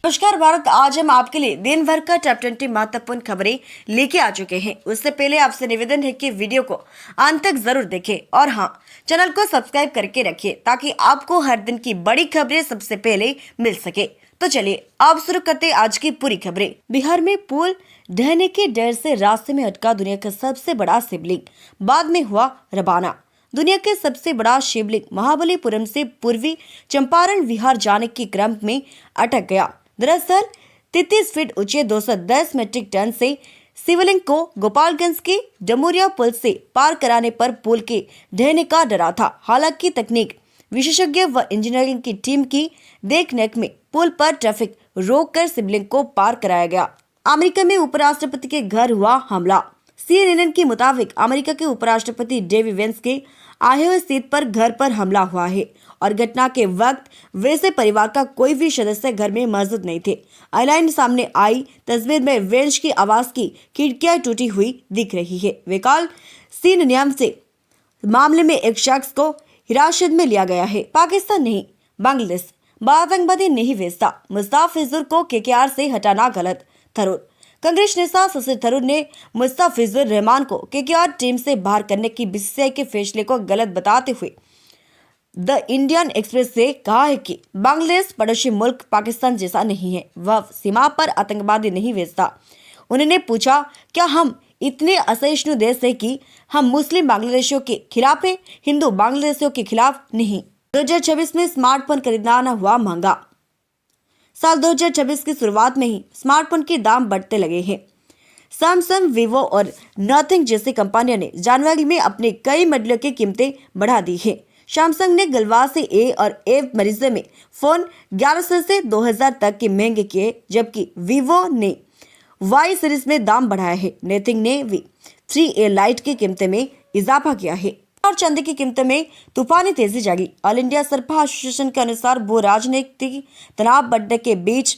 नमस्कार भारत, आज हम आपके लिए दिन भर का टॉप 20 महत्वपूर्ण खबरें लेके आ चुके हैं। उससे पहले आपसे निवेदन है कि वीडियो को अंत तक जरूर देखें और हाँ, चैनल को सब्सक्राइब करके रखिए ताकि आपको हर दिन की बड़ी खबरें सबसे पहले मिल सके। तो चलिए आप शुरू करते आज की पूरी खबरें। बिहार में पुल ढहने के डर से रास्ते में अटका दुनिया का सबसे बड़ा शिवलिंग बाद में हुआ रवाना। दुनिया के सबसे बड़ा शिवलिंग महाबलीपुरम से पूर्वी चंपारण विहार जाने के क्रम में अटक गया। दरअसल 33 फीट ऊंचे 210 मीट्रिक टन से शिवलिंग को गोपालगंज के डमोरिया पुल से पार कराने पर पुल के ढहने का डरा था। हालांकि तकनीक विशेषज्ञ व इंजीनियरिंग की टीम की देखरेख में पुल पर ट्रैफिक रोककर शिवलिंग को पार कराया गया। अमेरिका में उपराष्ट्रपति के घर हुआ हमला। CNN के मुताबिक अमेरिका के उपराष्ट्रपति डेवी वेंस के आयोवा सीट पर घर पर हमला हुआ है और घटना के वक्त वैसे परिवार का कोई भी सदस्य घर में मौजूद नहीं थे। ऑनलाइन सामने आई तस्वीर में वेंस की आवास की खिड़कियां टूटी हुई दिख रही है। विकाल सीन नियम से मामले में एक शख्स को हिरासत में लिया गया है। पाकिस्तान नहीं, बांग्लादेश आतंकवादी नहीं भेजता। मुस्तफिजुर को KKR से हटाना गलत। थरूर कांग्रेस नेता शशि थरूर ने मुस्तफिजुर रहमान को KKR टीम से बाहर करने की BCCI के फैसले को गलत बताते हुए द इंडियन एक्सप्रेस से कहा है कि बांग्लादेश पड़ोसी मुल्क पाकिस्तान जैसा नहीं है, वह सीमा पर आतंकवादी नहीं भेजता। उन्होंने पूछा, क्या हम इतने असहिष्णु देश है कि हम मुस्लिम बांग्लादेशियों के खिलाफ हैं, हिंदू बांग्लादेशियों के खिलाफ नहीं। 2026 में स्मार्टफोन खरीदना हुआ महंगा। साल 2026 की शुरुआत में ही स्मार्टफोन के दाम बढ़ते लगे हैं। सैमसंग, वीवो और नथिंग जैसी कंपनियों ने जनवरी में अपने कई मॉडलों की कीमतें बढ़ा दी है। सैमसंग ने गलवा से A और F मरीजों में फोन 1100 से 2000 तक के महंगे किए, जबकि वीवो ने Y सीरीज में दाम बढ़ाया है। नथिंग ने V3A लाइट की कीमतें में इजाफा किया है और चांदी की कीमतों में तूफानी तेजी जागी। ऑल इंडिया सरफा एसोसिएशन के अनुसार भू राजनीतिक तनाव बढ़ने के बीच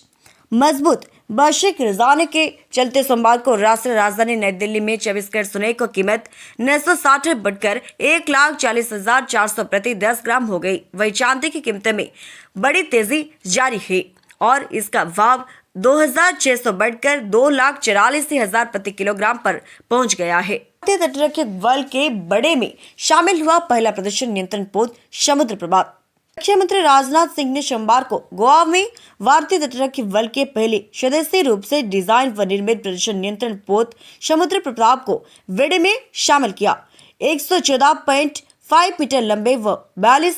मजबूत वैश्विक रुझानों के चलते सोमवार को राष्ट्रीय राजधानी नई दिल्ली में 24 कैरेट सोने की कीमत 960 बढ़कर 1,40,400 प्रति 10 ग्राम हो गई। वही चांदी की कीमतों में बड़ी तेजी जारी है और इसका भाव 2,600 बढ़कर 2,44,000 प्रति किलोग्राम पर पहुंच गया है। भारतीय तटरक्षक बल के बड़े में शामिल हुआ पहला प्रदूषण नियंत्रण पोत समुद्र प्रभात। रक्षा मंत्री राजनाथ सिंह ने सोमवार को गोवा में भारतीय तटरक्षक बल के पहले सदस्यीय रूप से डिजाइन व निर्मित प्रदूषण नियंत्रण पोत समुद्र प्रताप को बेड़े में शामिल किया। 114.5 मीटर लंबे व 42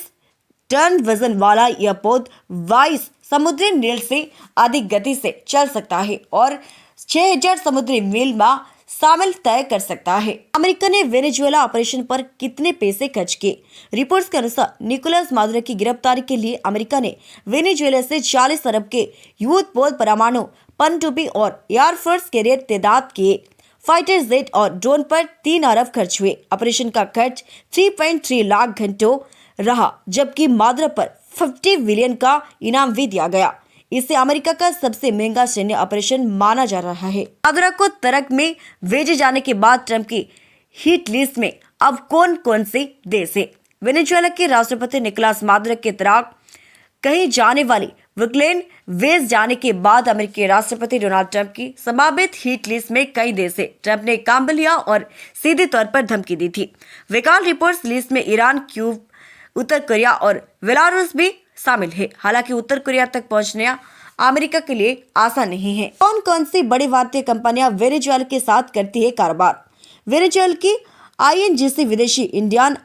टन वजन वाला यह पोत 22 समुद्री मील से अधिक गति से चल सकता है और 6000 समुद्री मील में शामिल तय कर सकता है। अमेरिका ने वेनेजुएला ऑपरेशन पर कितने पैसे खर्च किए? रिपोर्ट्स के अनुसार निकोलस मादुरो की गिरफ्तारी के लिए अमेरिका ने वेनेजुएला से 40 अरब के युद्धपोत परमाणु पनडुब्बी और एयरफोर्स कैरियर तैनात किए। फाइटर जेट और ड्रोन पर 3 अरब खर्च हुए। ऑपरेशन का खर्च 3.3 लाख घंटों रहा, जबकि मादुरो पर 50 बिलियन का इनाम भी दिया गया। इसे अमेरिका का सबसे महंगा सैन्य ऑपरेशन माना जा रहा है। मादुरो को तर्क में भेजे जाने के बाद ट्रंप की हिट लिस्ट में अब कौन कौन से देश है? वेनेजुएला के राष्ट्रपति निकोलस मादुरो के तर्क कहीं जाने वाली विक्लेन वेज जाने के बाद अमेरिकी राष्ट्रपति डोनाल्ड ट्रंप की संभावित हिट लिस्ट में कई देश है। ट्रंप ने काम्बोडिया और सीधे तौर पर धमकी दी थी। वेकाल रिपोर्ट्स लिस्ट में ईरान, क्यूब, उत्तर कोरिया और बेलारूस भी शामिल है। हालांकि उत्तर कोरिया तक पहुंचना अमेरिका के लिए आसान नहीं है। कौन कौन सी बड़ी भारतीय कंपनियां वेनेजुएला के साथ करती है कारोबार? वेनेजुएला की INGC विदेशी इंडियन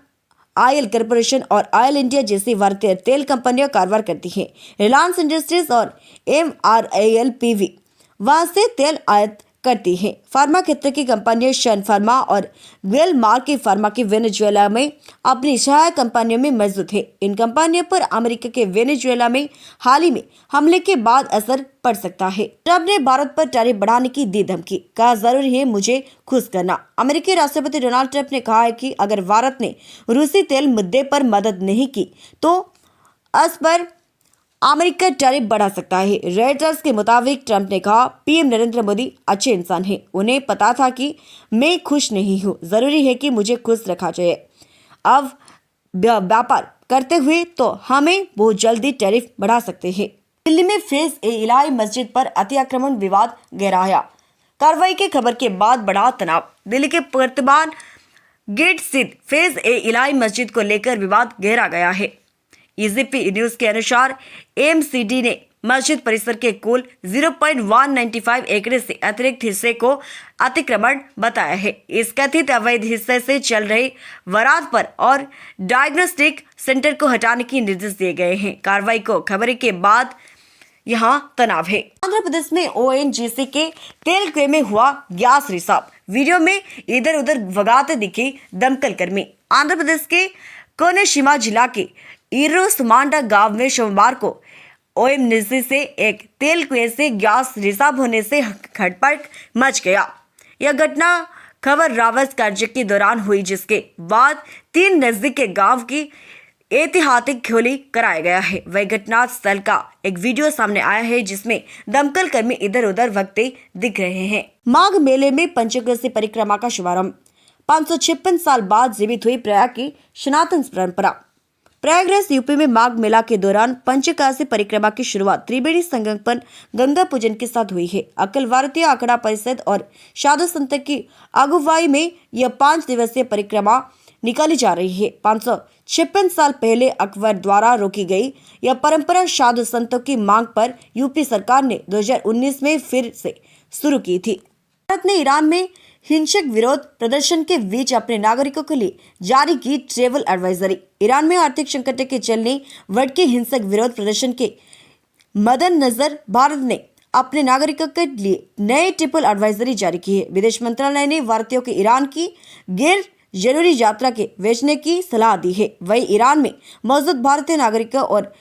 ऑयल कॉर्पोरेशन और ऑयल इंडिया जैसी भारतीय तेल कंपनियां कारोबार करती हैं। रिलायंस इंडस्ट्रीज और MRALPV वहां से तेल आयात करती है। फार्मा क्षेत्र की कंपनियां शन फार्मा और ग्लेनमार्क फार्मा की वेनेजुएला में अपनी सहायक कंपनियों में मौजूद है। इन कंपनियों पर अमेरिका के वेनेजुएला में हाल ही में हमले के बाद असर पड़ सकता है। ट्रंप ने भारत पर टैरिफ बढ़ाने की दी धमकी, कहा जरूरी है मुझे खुश करना। अमेरिकी राष्ट्रपति डोनाल्ड ट्रंप ने कहा है कि अगर भारत ने रूसी तेल मुद्दे पर मदद नहीं की तो उस पर अमेरिका टैरिफ बढ़ा सकता है। रॉयटर्स के मुताबिक ट्रंप ने कहा, PM नरेंद्र मोदी अच्छे इंसान हैं। उन्हें पता था कि मैं खुश नहीं हूँ, जरूरी है कि मुझे खुश रखा जाए। अब व्यापार करते हुए तो हमें बहुत जल्दी टैरिफ बढ़ा सकते हैं। दिल्ली में फेज ए इलाही मस्जिद पर अतिक्रमण विवाद गहराया। कार्रवाई की खबर के बाद बढ़ा तनाव। दिल्ली के वर्तमान गेट स्थित फेज ए इलाही मस्जिद को लेकर विवाद गहरा गया है। ईजीपी न्यूज के अनुसार एमसीडी ने मस्जिद परिसर के कुल 0.195 एकड़ से अतिरिक्त हिस्से को अतिक्रमण बताया है। इस कथित अवैध हिस्से से चल रहे वरात पर और डायग्नोस्टिक सेंटर को हटाने के निर्देश दिए गए हैं। कार्रवाई को खबर के बाद यहाँ तनाव है। आंध्र प्रदेश में ओएनजीसी के तेल कुएं में हुआ गैस रिसाव। वीडियो में इधर उधर भगाते दिखे दमकल कर्मी। आंध्र प्रदेश के कोनसीमा जिला के इरोसमांडा गांव में सोमवार को ओएनजीसी से एक तेल कुएं से गैस रिसाव होने से खटपट मच गया। यह घटना खबर रावत कार्य के दौरान हुई, जिसके बाद 3 नजदीक के गांव की ऐतिहासिक खोली कराया गया है। वह घटना स्थल का एक वीडियो सामने आया है, जिसमें दमकल कर्मी इधर उधर भगते दिख रहे हैं। माघ मेले में पंचकोसी परिक्रमा का शुभारंभ। 556 साल बाद जीवित हुई प्रयाग की सनातन परंपरा। प्रयागराज यूपी में माघ मेला के दौरान पंचकासी परिक्रमा की शुरुआत त्रिवेणी संगम पर गंगा पूजन के साथ हुई है। अखिल भारतीय अखाड़ा परिषद और साधु संत की अगुवाई में यह 5 दिवसीय परिक्रमा निकाली जा रही है। 556 साल पहले अकबर द्वारा रोकी गई यह परंपरा साधु संतों की मांग पर यूपी सरकार ने 2019 में फिर से शुरू की थी। भारत ने ईरान में हिंसक विरोध प्रदर्शन के बीच अपने नागरिकों के लिए जारी की ट्रैवल एडवाइजरी। ईरान में आर्थिक संकट के चलने बढ़ते हिंसक विरोध प्रदर्शन के मद्देनजर भारत ने अपने नागरिकों के लिए नए ट्रैवल एडवाइजरी जारी की है। विदेश मंत्रालय ने भारतीयों के ईरान की गैर जरूरी यात्रा के बचने की सलाह दी है। वही ईरान में मौजूद भारतीय नागरिकों और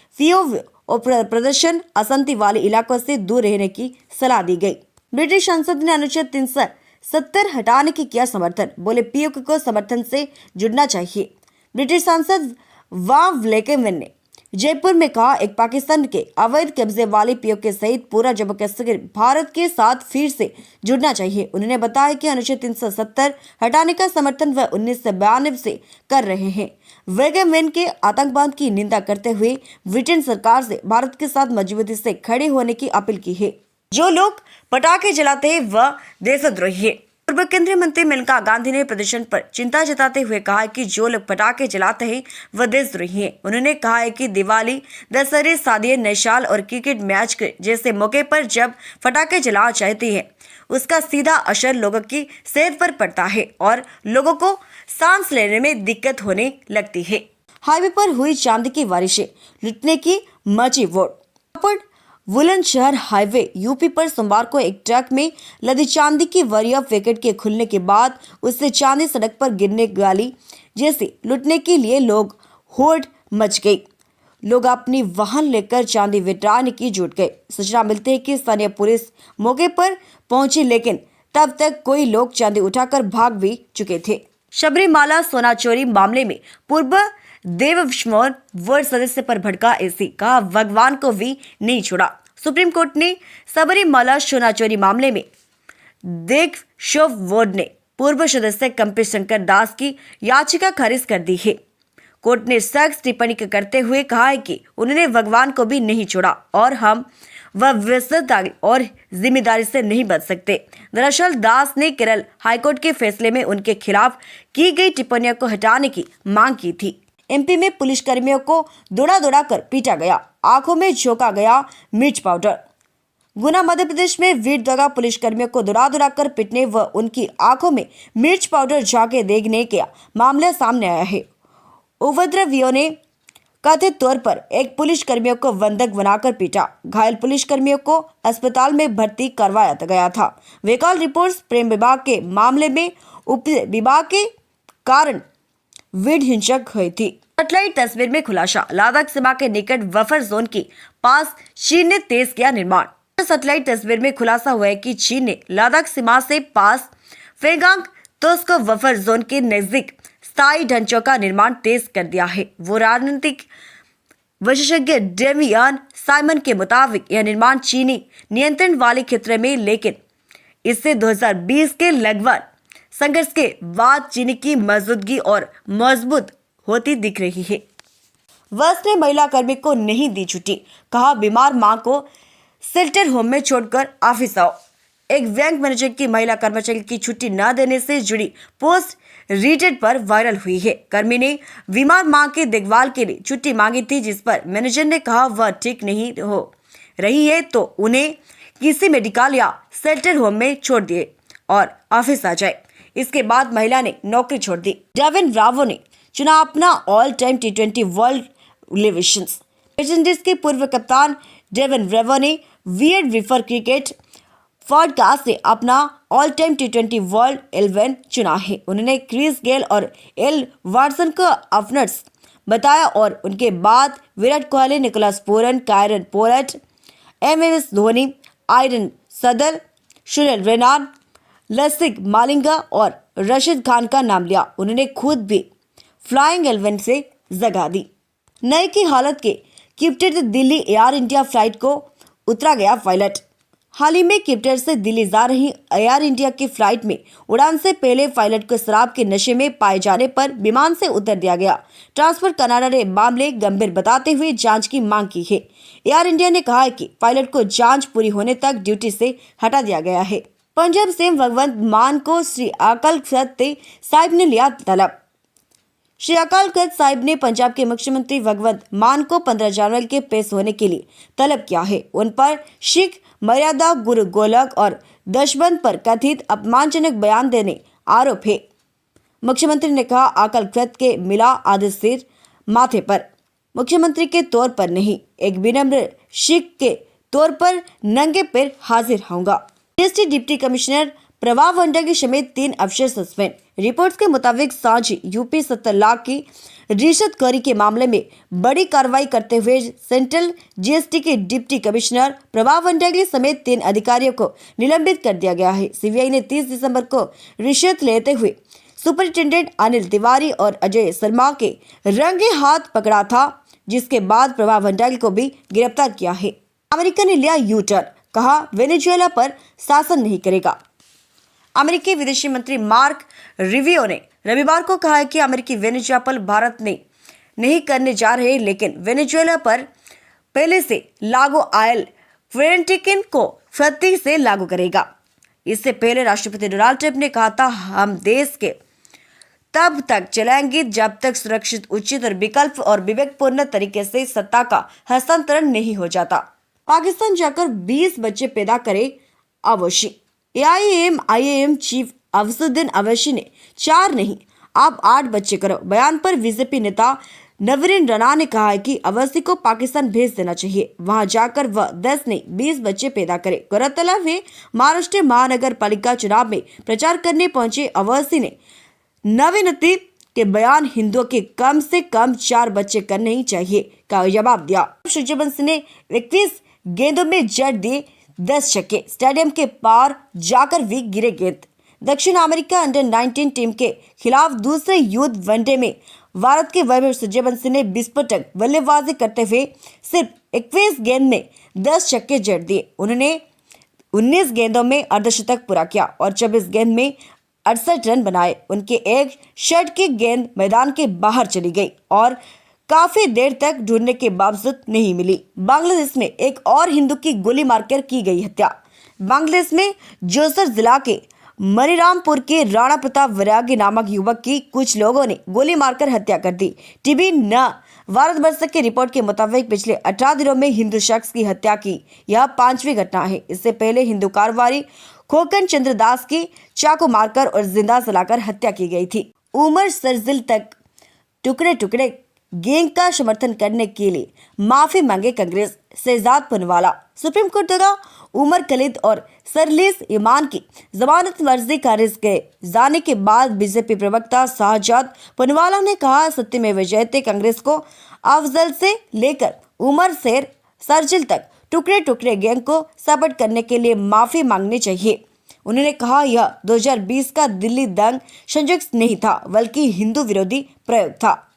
प्रदर्शन अशांति वाले इलाकों से दूर रहने की सलाह दी गई। ब्रिटिश संसद ने अनुच्छेद 370 हटाने की किया समर्थन। बोले पीओके को समर्थन से जुड़ना चाहिए। ब्रिटिश सांसद वाव लेकेवन ने जयपुर में कहा, एक पाकिस्तान के अवैध कब्जे वाले पीओके सहित पूरा जम्मू कश्मीर भारत के साथ फिर से जुड़ना चाहिए। उन्होंने बताया कि अनुच्छेद 370 हटाने का समर्थन वह 1992 से कर रहे हैं। वेगेमेन के आतंकवाद की निंदा करते हुए ब्रिटेन सरकार से भारत के साथ मजबूती से खड़े होने की अपील की है। जो लोग पटाखे जलाते हैं वह देशद्रोही है। पूर्व केंद्रीय मंत्री मेनका गांधी ने प्रदर्शन पर चिंता जताते हुए कहा कि जो लोग पटाखे जलाते हैं वह देशद्रोही हैं। उन्होंने कहा है कि दिवाली, दशहरे, शादी, नए साल और क्रिकेट मैच के जैसे मौके पर जब पटाखे जलाना चाहती है, उसका सीधा असर लोगों की सेहत पर पड़ता है और लोगों को सांस लेने में दिक्कत होने लगती है। हाईवे पर हुई चांदी की बारिशें, लुटने की मची वोट। बुलंदशहर हाईवे यूपी पर सोमवार को एक ट्रक में लदी चांदी की वरिया पैकेट के खुलने के बाद उससे चांदी सड़क पर गिरने वाली जैसे लूटने के लिए लोग होड़ मच गई। लोग अपनी वाहन लेकर चांदी वितराने की जुट गए। सूचना मिलती है कि स्थानीय पुलिस मौके पर पहुंची, लेकिन तब तक कोई लोग चांदी उठाकर भाग भी चुके थे। सबरीमाला सोना चोरी मामले में पूर्व देवस्वम बोर्ड सदस्य पर भड़का एसी, कहा भगवान को भी नहीं छोड़ा। सुप्रीम कोर्ट ने सबरीमाला सोना चोरी मामले में देवस्वम बोर्ड ने पूर्व सदस्य कंपी शंकर दास की याचिका खारिज कर दी है। कोर्ट ने सख्त टिप्पणी करते हुए कहा है कि उन्होंने भगवान को भी नहीं छोड़ा और हम वह विश्वसनीय और जिम्मेदारी से नहीं बच सकते। दरअसल दास ने केरल हाईकोर्ट के फैसले में उनके खिलाफ की गई टिप्पणियों को हटाने की मांग की थी। एमपी में पुलिसकर्मियों को दौड़ा कर पीटा गया, आंखों में झोंका गया मिर्च पाउडर। गुना मध्य प्रदेश में वीर दगा पुलिसकर्मियों को दौड़ा कर पीटने व उनकी आंखों में मिर्च पाउडर झाके देखने का मामला सामने आया है। उपद्रवियों ने कथित तौर पर एक पुलिसकर्मियों को बंधक बनाकर पीटा। घायल पुलिसकर्मियों को अस्पताल में भर्ती करवाया गया था। वैकल्पिक रिपोर्ट्स प्रेम विवाह के मामले में उप विवाह के कारण भीड़ हिंसक हुई थी। सैटेलाइट तस्वीर में खुलासा, लद्दाख सीमा के निकट बफर जोन के पास चीन ने तेज किया निर्माण। सैटेलाइट तस्वीर में खुलासा हुआ है कि चीन ने लद्दाख सीमा से पास फेगांग तोस्को बफर जोन के नजदीक स्थायी ढांचों का निर्माण तेज कर दिया है। वो राजनीतिक विशेषज्ञ डेमियन साइमन के मुताबिक यह निर्माण चीनी नियंत्रण वाले क्षेत्र में, लेकिन इससे 2020 के लगभग संघर्ष के बाद चीन की मौजूदगी और मजबूत होती दिख रही है। बस ने महिला कर्मी को नहीं दी छुट्टी, कहा बीमार मां को शेल्टर होम में छोड़कर ऑफिस आओ। एक बैंक मैनेजर की महिला कर्मचारी की छुट्टी न देने से जुड़ी पोस्ट रेडिट पर वायरल हुई है। कर्मी ने बीमार मां के देखभाल के लिए छुट्टी मांगी थी, जिस पर मैनेजर ने कहा वह ठीक नहीं हो रही है तो उन्हें किसी मेडिकल या शेल्टर होम में छोड़ दिए और ऑफिस आ जाए। इसके बाद महिला ने नौकरी छोड़ दी। डेविन ब्रावो ने चुना अपना ऑल टाइम T20 वर्ल्ड इलेवेशंस। वेस्ट इंडीज के पूर्व कप्तान डेविन ब्रावो ने वियर्ड विफर क्रिकेट पॉडकास्ट से अपना ऑल टाइम T20 वर्ल्ड 11 चुना है। उन्होंने क्रिस गेल और एल वाटसन को ओपनर्स बताया और उनके बाद Virat Kohli, Nicholas Pooran, Kieron Pollard, MS Dhoni, आयरन सदल, सुनील रेनान, लसिथ मालिंगा और रशीद खान का नाम लिया। उन्होंने खुद भी फ्लाइंग 11 से जगह दी। नए की हालत के किप्टेड दिल्ली एयर इंडिया फ्लाइट को उतरा गया पायलट। हाल ही में किप्टेड से दिल्ली जा रही एयर इंडिया की फ्लाइट में उड़ान से पहले पायलट को शराब के नशे में पाए जाने पर विमान से उतर दिया गया। ट्रांसपोर्ट कनाडा ने मामले गंभीर बताते हुए जांच की मांग की है। एयर इंडिया ने कहा है कि पायलट को जांच पूरी होने तक ड्यूटी से हटा दिया गया है। पंजाब सीएम भगवंत मान को श्री अकाल तख्त साहिब ने लिया तलब। श्री अकाल तख्त साहिब ने पंजाब के मुख्यमंत्री भगवंत मान को 15 जनवरी के पेश होने के लिए तलब किया है। उन पर सिख मर्यादा, गुरु गोलक और दशबंद पर कथित अपमानजनक बयान देने आरोप है। मुख्यमंत्री ने कहा अकाल तख्त के मिला आदेश सिर माथे पर, मुख्यमंत्री के तौर पर नहीं, एक विनम्र सिख के तौर पर नंगे पैर हाजिर होऊंगा। GST deputy commissioner Prabha Bhandari समेत 3 अफसर सस्पेंड। रिपोर्ट्स के मुताबिक सांझी यूपी 70 लाख की रिश्वतखोरी के मामले में बड़ी कार्रवाई करते हुए सेंट्रल जीएसटी के डिप्टी कमिश्नर प्रभा भंडारी समेत 3 अधिकारियों को निलंबित कर दिया गया है। सीबीआई ने 30 दिसंबर को रिश्वत लेते हुए सुपरिटेंडेंट अनिल तिवारी और अजय शर्मा के रंगे हाथ पकड़ा था, जिसके बाद प्रभा भंडारी को भी गिरफ्तार किया है। अमेरिका ने लिया यू टर्न, कहा वेनेजुएला पर शासन नहीं करेगा। अमेरिकी विदेश मंत्री मार्क रूबियो ने रविवार को कहा है कि अमेरिकी वेनेजुएला पर भारत में नहीं करने जा रहे, लेकिन वेनेजुएला पर पहले से लागू आयल क्वारंटीन को सख्ती से लागू करेगा। इससे पहले राष्ट्रपति डोनाल्ड ट्रंप ने कहा था, हम देश के तब तक चलाएंगे जब तक सुरक्षित, उचित और विकल्प और विवेकपूर्ण तरीके से सत्ता का हस्तांतरण नहीं हो जाता। पाकिस्तान जाकर 20 बच्चे पैदा करे अवैसी। AIM चीफ अफसुद्दीन अवैसी ने 4 नहीं आप 8 बच्चे करो बयान पर बीजेपी नेता नवरीन राणा ने कहा है कि अवैसी को पाकिस्तान भेज देना चाहिए, वहां जाकर वह 10 नहीं 20 बच्चे पैदा करे। गौरतलब है, महाराष्ट्र महानगर पालिका चुनाव में प्रचार करने पहुंचे अवैसी ने नवीनती के बयान हिंदुओं के कम से कम 4 बच्चे करने ही चाहिए का जवाब दिया। सूर्यवंशी ने 21 गेंदों में जड़ दिए 10 छक्के, स्टेडियम के पार जाकर भी गिरे गेंद। दक्षिण अमेरिका अंडर 19 टीम के खिलाफ दूसरे यूथ वनडे में भारत के वैभव सूर्यवंशी ने विस्फोटक बल्लेबाजी करते हुए सिर्फ 21 गेंद में 10 छक्के जड़ दिए। उन्होंने 19 गेंदों में अर्धशतक पूरा किया और 24 गेंद में 68 रन बनाए। उनके एक शॉट की गेंद मैदान के बाहर चली गई और काफी देर तक ढूंढने के बावजूद नहीं मिली। बांग्लादेश में एक और हिंदू की गोली मारकर की गई हत्या। बांग्लादेश में जोसर जिला के मणिरामपुर के राणा प्रताप वैरागी नामक युवक की कुछ लोगों ने गोली मारकर हत्या कर दी। टीवी न भारतवर्ष की रिपोर्ट के मुताबिक पिछले 18 दिनों में हिंदू शख्स की हत्या की यह 5वीं घटना है। इससे पहले हिंदू कारोबारी खोकन चंद्र दास की चाकू मारकर और जिंदा जलाकर हत्या की गई थी। उमर सरजिल तक टुकड़े टुकड़े गैंग का समर्थन करने के लिए माफी मांगे कांग्रेस। शहजाद पुनवाला सुप्रीम कोर्ट द्वारा उमर खलीद और सरलीस ईमान की जमानत अर्जी खारिज किए जाने के बाद बीजेपी प्रवक्ता शहजाद पुनवाला ने कहा, सत्यमेव जयते कांग्रेस को अफजल से लेकर उमर शेर सरजिल तक टुकड़े टुकड़े गैंग को सपोर्ट करने के लिए माफी मांगनी चाहिए। उन्होंने कहा, यह 2020 का दिल्ली दंग संजोग नहीं था, बल्कि हिंदू विरोधी प्रयोग था।